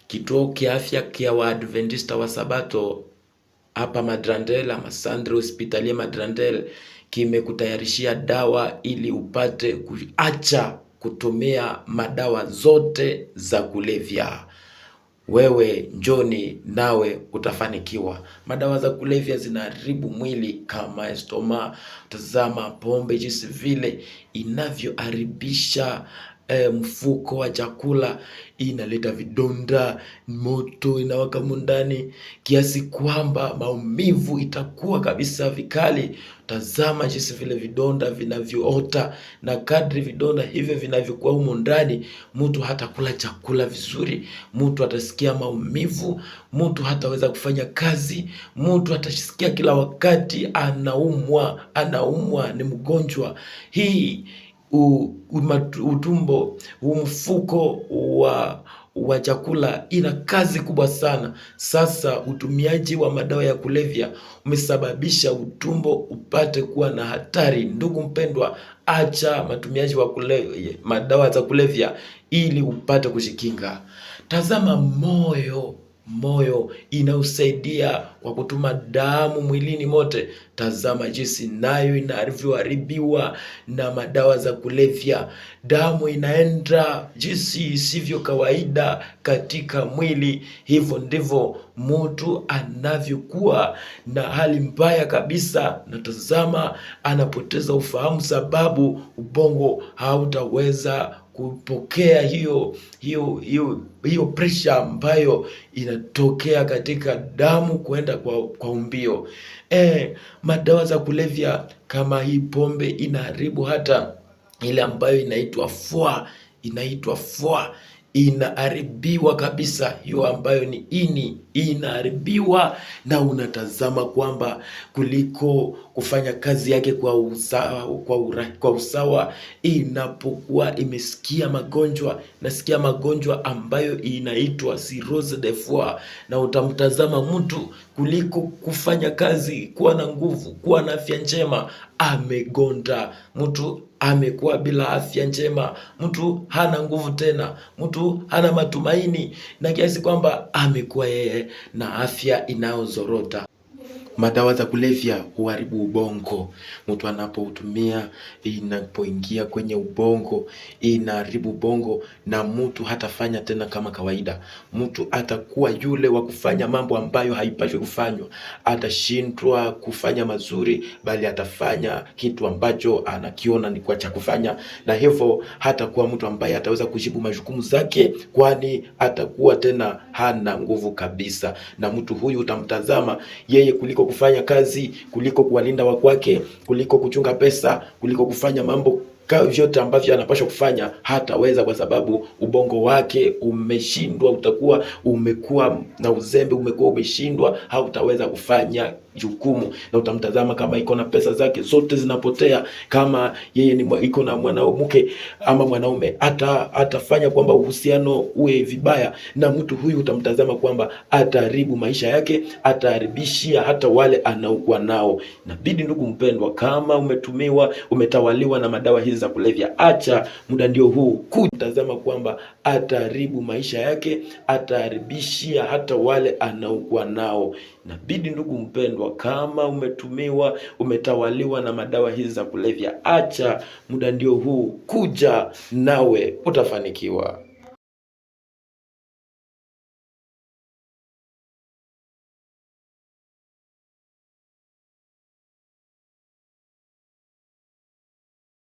Kituo kia afya kia Waadventista wa Sabato hapa Madrandel ama Sandre Hospitalie Madrandel kimekutayarishia dawa ili upate kuacha kutumia madawa zote za kulevya. Wewe njoni nawe utafanikiwa. Madawa za kulevya zinaharibu mwili kama estoma. Tazama pombe jinsi vile inavyoharibisha mfuko wa chakula, inaleta vidonda, moto inawaka ndani kiasi kwamba maumivu itakuwa kabisa vikali. Tazama jinsi vile vidonda vinavyoota, na kadri vidonda hivyo vinavyokuwa humo ndani, mtu hatakula chakula vizuri, mtu atasikia maumivu, mtu hataweza kufanya kazi, mtu atasikia kila wakati anaumwa, ni mgonjwa. Hii utumbo, mfuko wa chakula ina kazi kubwa sana. Sasa utumiaji wa madawa ya kulevya umesababisha utumbo upate kuwa na hatari. Ndugu mpendwa, acha matumiaji wa madawa za kulevya ili upate kujikinga. Tazama moyo inausaidia kwa kutuma damu mwilini mote. Tazama jinsi nayo inavyoharibiwa na madawa za kulevya. Damu inaenda jinsi isivyo kawaida katika mwili. Hivyo ndivyo mtu anavyokuwa na hali mbaya kabisa, na tazama anapoteza ufahamu, sababu ubongo hautaweza kupokea hiyo pressure ambayo inatokea katika damu kwenda kwa umbio. Madawa za kulevya kama hii pombe inaharibu hata ile ambayo inaitwa foie, inaharibiwa kabisa. Hiyo ambayo ni ini inaharibiwa, na unatazama kwamba kuliko kufanya kazi yake kwa usawa, inapokuwa imesikia magonjwa ambayo inaitwa cirrhose de foie. Na utamtazama mtu kuliko kufanya kazi, kuwa na nguvu, kuwa na afya njema, amegonda. Mtu amekuwa bila afya njema, mtu hana nguvu tena, mtu hana matumaini, na kiasi kwamba amekuwa yeye na afya inayozorota. Madawa za kulevya huharibu ubongo. Mtu anapoutumia, inapoingia kwenye ubongo, inaharibu ubongo, na mtu hatafanya tena kama kawaida. Mtu atakuwa yule wa kufanya mambo ambayo haipaswi kufanywa. Atashindwa kufanya mazuri, bali atafanya kitu ambacho anakiona ni kwa cha kufanya, na hivyo hatakuwa mtu ambaye ataweza kujibu majukumu zake, kwani atakuwa tena hana nguvu kabisa. Na mtu huyu utamtazama yeye kuliko kufanya kazi, kuliko kuwalinda wa kwake, kuliko kuchunga pesa, kuliko kufanya mambo vyote ambavyo anapaswa kufanya, hataweza, kwa sababu ubongo wake umeshindwa. Utakuwa umekuwa na uzembe, umekuwa umeshindwa, hautaweza kufanya jukumu. Na utamtazama kama iko na pesa zake zote zinapotea. Kama yeye iko na mwanamke ama mwanaume, atafanya kwamba uhusiano uwe vibaya, na mtu huyu utamtazama kwamba ataharibu maisha yake, ataharibishia hata wale anaokuwa nao. Inabidi, ndugu mpendwa, kama umetawaliwa na madawa hizi za kulevya, acha, muda ndio huu, kutazama kwamba ataharibu maisha yake, ataharibishia hata wale anaokuwa nao. Inabidi, ndugu mpendwa, kama umetawaliwa na madawa hizi za kulevya, acha, muda ndio huu, kuja nawe utafanikiwa.